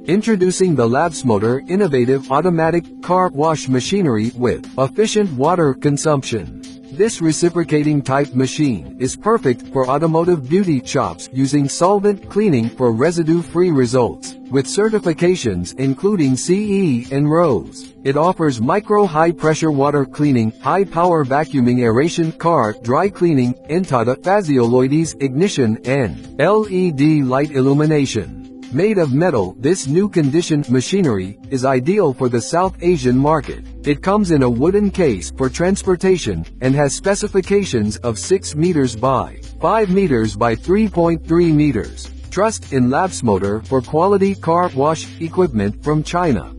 Introducing the Labsmotor innovative automatic car wash machinery with efficient water consumption. This reciprocating type machine is perfect for automotive beauty shops using solvent cleaning for residue-free results. With certifications including CE and RoHS, it offers micro-high-pressure water cleaning, high-power vacuuming, aeration, car dry cleaning, entada, phasioloides ignition, and LED light illumination. Made of metal, this new conditioned machinery is ideal for the South Asian market. It comes in a wooden case for transportation and has specifications of 6 meters by 5 meters by 3.3 meters. Trust in Labsmotor for quality car wash equipment from China.